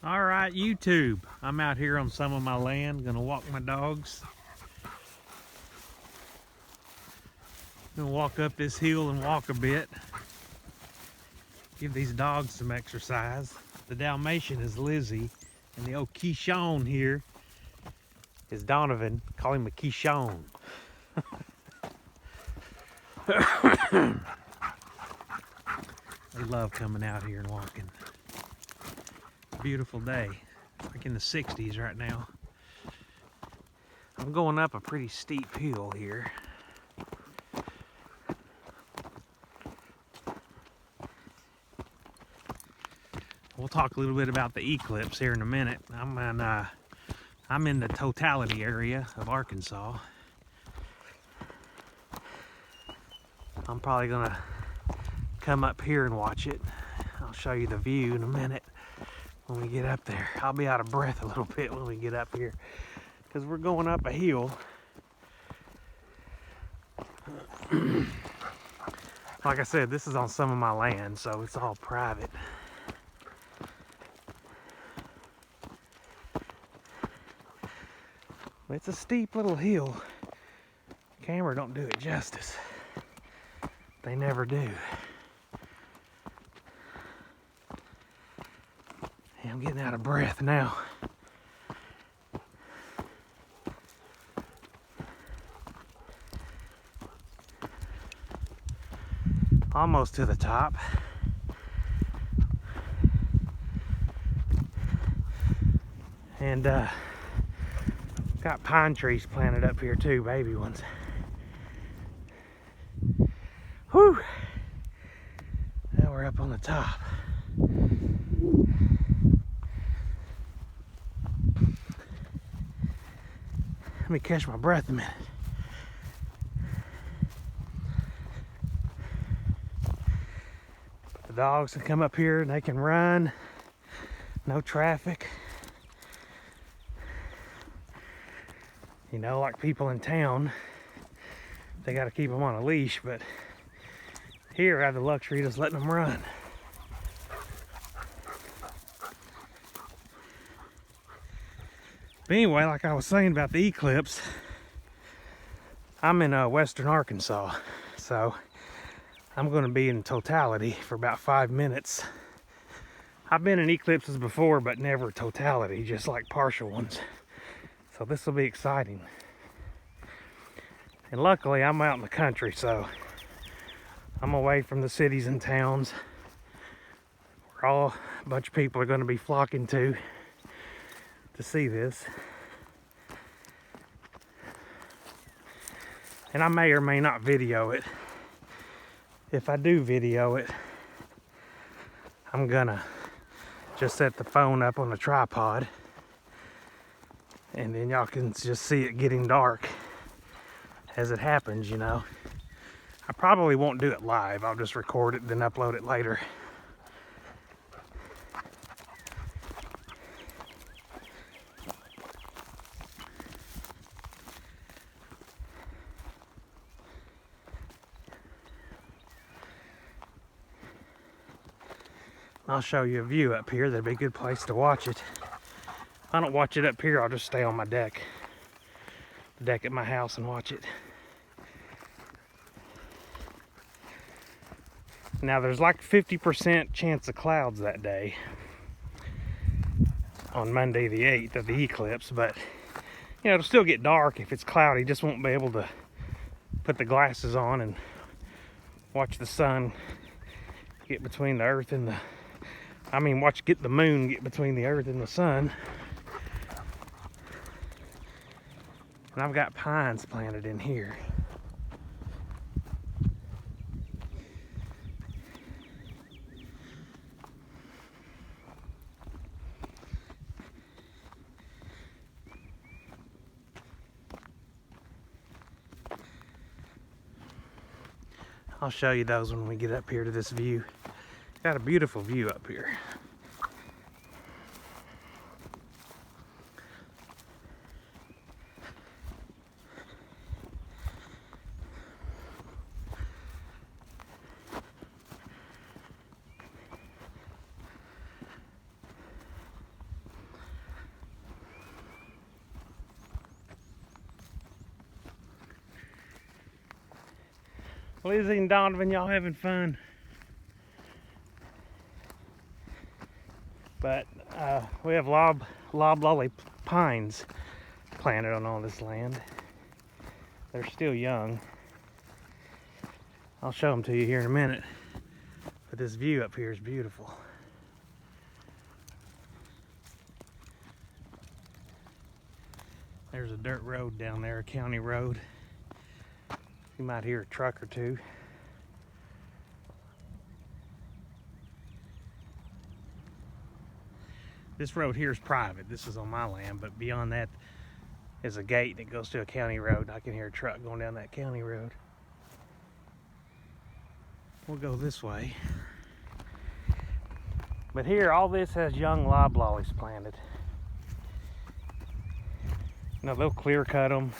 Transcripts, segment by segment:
All right, YouTube. I'm out here on some of my land, gonna walk my dogs. Gonna walk up this hill and walk a bit. Give these dogs some exercise. The Dalmatian is Lizzie, and the old Keyshawn here is Donovan. Call him a Keyshawn. They love coming out here and walking. Beautiful day. Like in the 60s right now. I'm going up a pretty steep hill here. We'll talk a little bit about the eclipse here in a minute. I'm in the totality area of Arkansas. I'm probably gonna come up here and watch it. I'll show you the view in a minute when we get up there. I'll be out of breath a little bit when we get up here because we're going up a hill. Like I said, this is on some of my land, so it's all private. It's a steep little hill. Camera don't do it justice. They never do. I'm getting out of breath now. Almost to the top. And got pine trees planted up here too, baby ones. Whew! Now we're up on the top. Let me catch my breath a minute. The dogs can come up here and they can run. No traffic. You know, like people in town, they got to keep them on a leash, but here I have the luxury of just letting them run. But anyway, like I was saying about the eclipse, I'm in western Arkansas, so I'm going to be in totality for about 5 minutes. I've been in eclipses before, but never totality, just like partial ones. So this will be exciting. And luckily I'm out in the country, so I'm away from the cities and towns where a bunch of people are going to be flocking to see this. And I may or may not video it. If I do video it, I'm gonna just set the phone up on a tripod, and then y'all can just see it getting dark as it happens, you know. I probably won't do it live. I'll just record it, then upload it later. I'll show you a view up here. That'd be a good place to watch it. If I don't watch it up here, I'll just stay on my deck. The deck at my house and watch it. Now there's like 50% chance of clouds that day on Monday the 8th of the eclipse, but you know, it'll still get dark if it's cloudy. Just won't be able to put the glasses on and watch the sun get between the earth and the get the moon get between the earth and the sun. And I've got pines planted in here. I'll show you those when we get up here to this view. Got a beautiful view up here. Lizzie and Donovan, y'all having fun? But we have loblolly pines planted on all this land. They're still young. I'll show them to you here in a minute. But this view up here is beautiful. There's a dirt road down there, a county road. You might hear a truck or two. This road here is private. This is on my land, but beyond that is a gate that goes to a county road. I can hear a truck going down that county road. We'll go this way. But here, all this has young loblollies planted. Now they'll clear cut them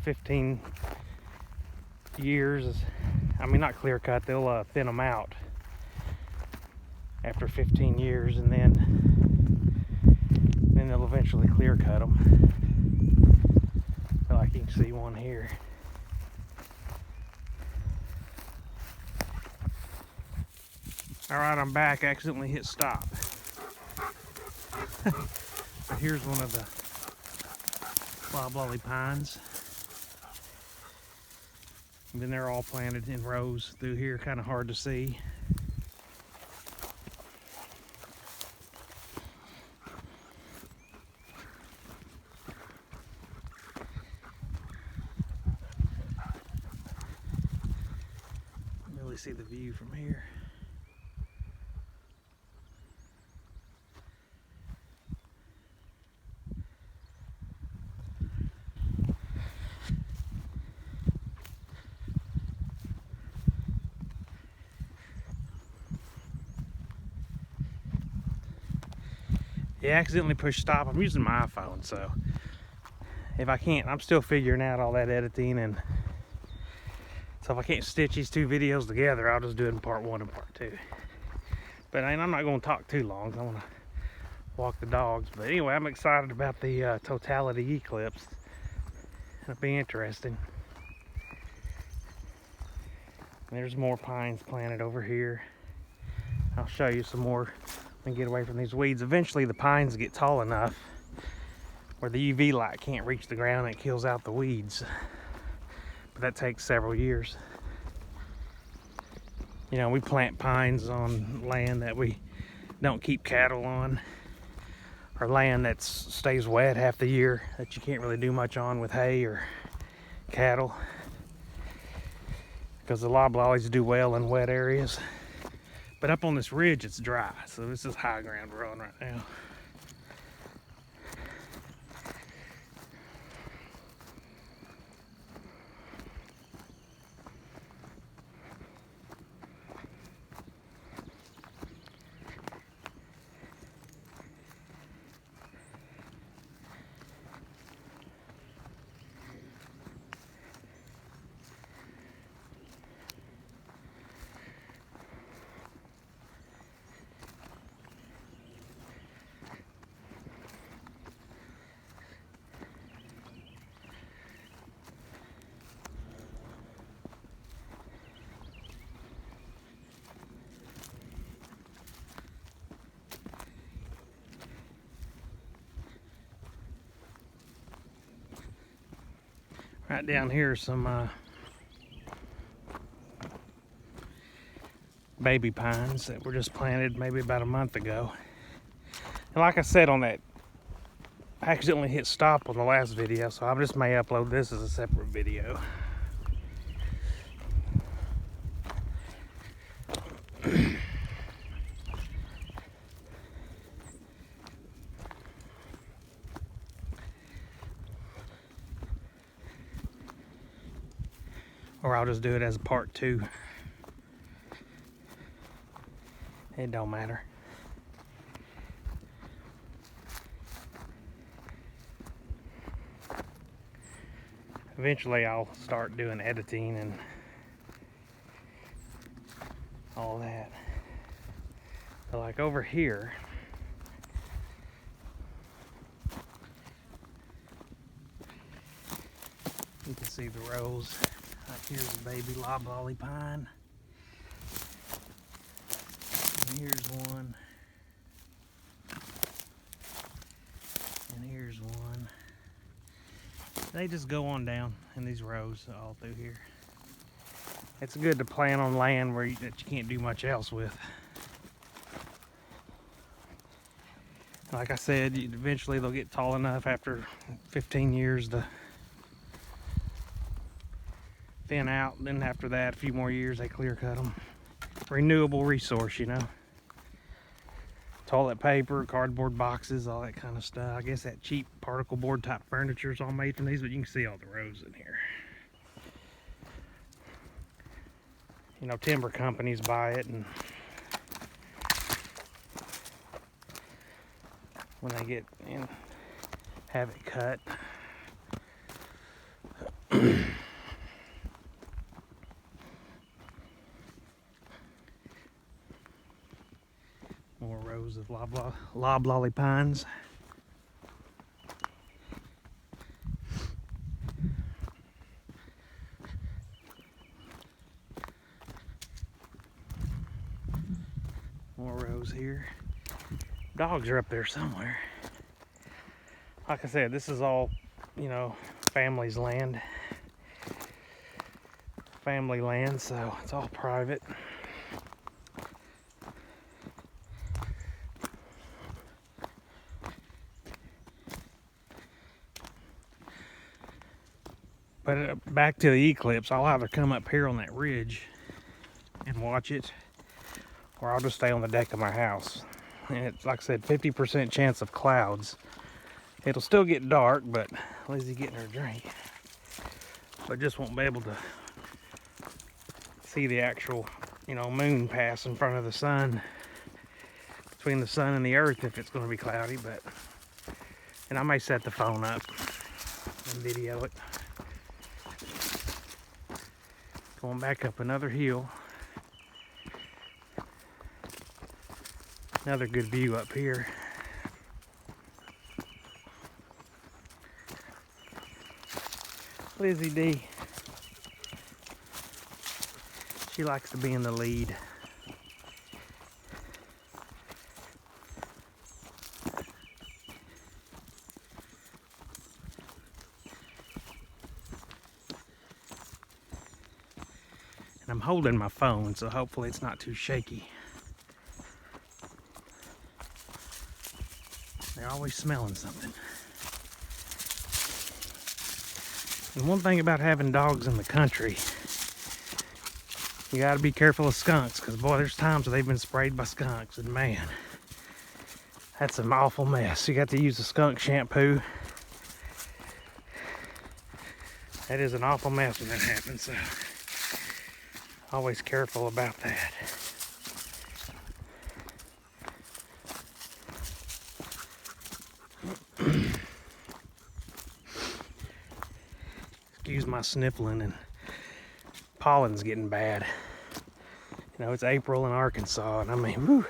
15 years. I mean, not clear cut, they'll thin them out after 15 years, and then they'll eventually clear cut them. Like you can see one here. All right, I'm back. I accidentally hit stop. But here's one of the loblolly pines. And then they're all planted in rows through here, kind of hard to see. Really see the view from here. Yeah, accidentally pushed stop. I'm using my iPhone, so if I can't, I'm still figuring out all that editing, and so if I can't stitch these two videos together, I'll just do it in part one and part two. But I'm not going to talk too long. I want to walk the dogs. But anyway, I'm excited about the totality eclipse. It'll be interesting. There's more pines planted over here. I'll show you some more and get away from these weeds. Eventually the pines get tall enough where the UV light can't reach the ground and it kills out the weeds. But that takes several years. You know, we plant pines on land that we don't keep cattle on, or land that stays wet half the year that you can't really do much on with hay or cattle, because the loblollies do well in wet areas. But up on this ridge, it's dry, so this is high ground we're on right now. Right down here is some baby pines that were just planted maybe about a month ago. And like I said on that, I accidentally hit stop on the last video, so I just may upload this as a separate video. Or I'll just do it as a part two. It don't matter. Eventually I'll start doing editing and all that. But like over here, you can see the rows Like here's a baby loblolly pine. And here's one. And here's one. They just go on down in these rows all through here. It's good to plant on land where that you can't do much else with. Like I said, eventually they'll get tall enough after 15 years to thin out. Then after that, a few more years, they clear cut them. Renewable resource, you know. Toilet paper, cardboard boxes, all that kind of stuff. I guess that cheap particle board type furniture is all made from these, but you can see all the rows in here. You know, timber companies buy it, and when they get in, have it cut. More rows of loblolly pines. More rows here. Dogs are up there somewhere. Like I said, this is all, you know, family's land. Family land, so it's all private. But back to the eclipse, I'll either come up here on that ridge and watch it, or I'll just stay on the deck of my house. And it's, like I said, 50% chance of clouds. It'll still get dark, but Lizzie's getting her drink. But just won't be able to see the actual, you know, moon pass in front of the sun, between the sun and the earth if it's going to be cloudy. But, and I may set the phone up and video it. Going back up another hill. Another good view up here. Lizzie D. She likes to be in the lead. And I'm holding my phone, so hopefully it's not too shaky. They're always smelling something. And one thing about having dogs in the country, you gotta be careful of skunks, because boy, there's times where they've been sprayed by skunks, and man, that's an awful mess. You got to use the skunk shampoo. That is an awful mess when that happens, so always careful about that. Excuse my sniffling, and pollen's getting bad. You know, it's April in Arkansas, and I mean, whew,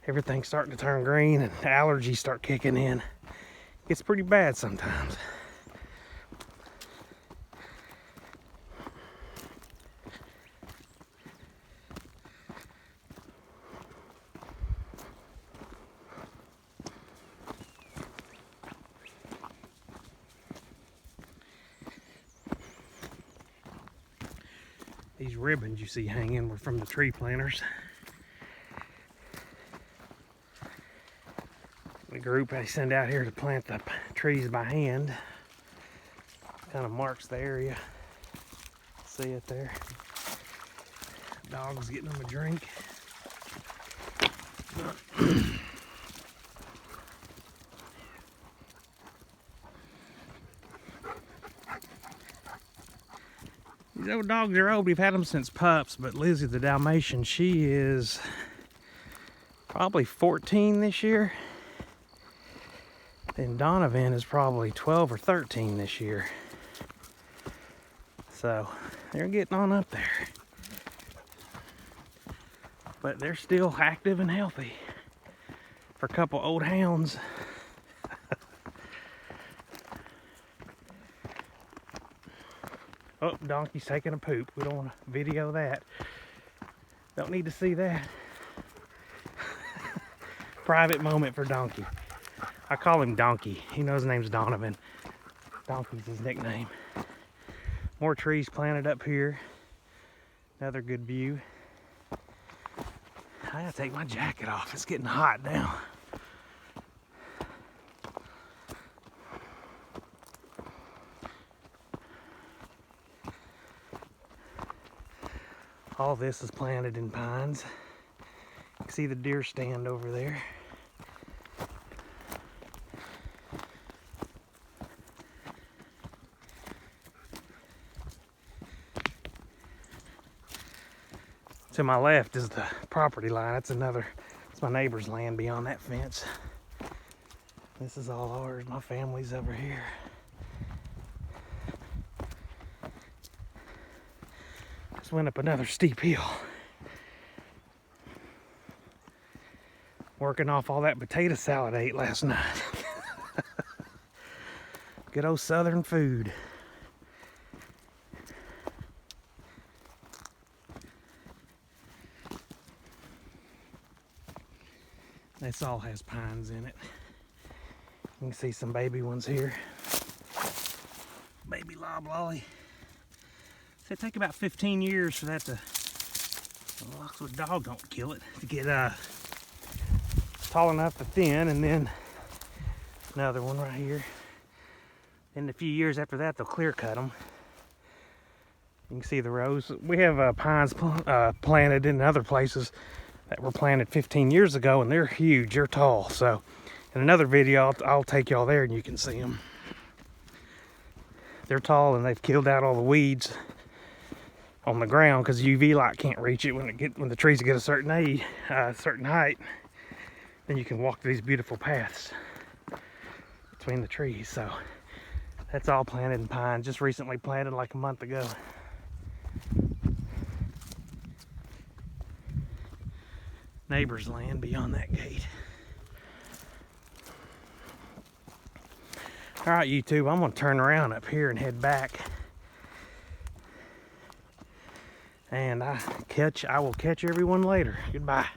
everything's starting to turn green and allergies start kicking in. It's pretty bad sometimes. These ribbons you see hanging were from the tree planters. The group they send out here to plant the trees by hand kind of marks the area. See it there? Dog's getting them a drink. These old dogs are old. We've had them since pups, but Lizzie the Dalmatian, she is probably 14 this year. And Donovan is probably 12 or 13 this year. So they're getting on up there. But they're still active and healthy for a couple old hounds. Oh, donkey's taking a poop. We don't want to video that. Don't need to see that. Private moment for Donkey. I call him Donkey. He knows his name's Donovan. Donkey's his nickname. More trees planted up here. Another good view. I gotta take my jacket off. It's getting hot now. All this is planted in pines. You can see the deer stand over there. To my left is the property line. It's my neighbor's land beyond that fence. This is all ours. My family's over here. Just went up another steep hill. Working off all that potato salad I ate last night. Good old southern food. This all has pines in it. You can see some baby ones here. Baby loblolly. It take about 15 years for that to, well, so a dog don't kill it, to get tall enough to thin, and then another one right here. In a few years after that, they'll clear cut them. You can see the rows. We have pines planted in other places that were planted 15 years ago, and they're huge, they're tall. So in another video, I'll take y'all there and you can see them. They're tall and they've killed out all the weeds on the ground because UV light can't reach it when the trees get a certain age, certain height. Then you can walk through these beautiful paths between the trees. So that's all planted in pine, just recently planted like a month ago. Neighbor's land beyond that gate. All right, YouTube, I'm gonna turn around up here and head back. And I will catch everyone later. Goodbye.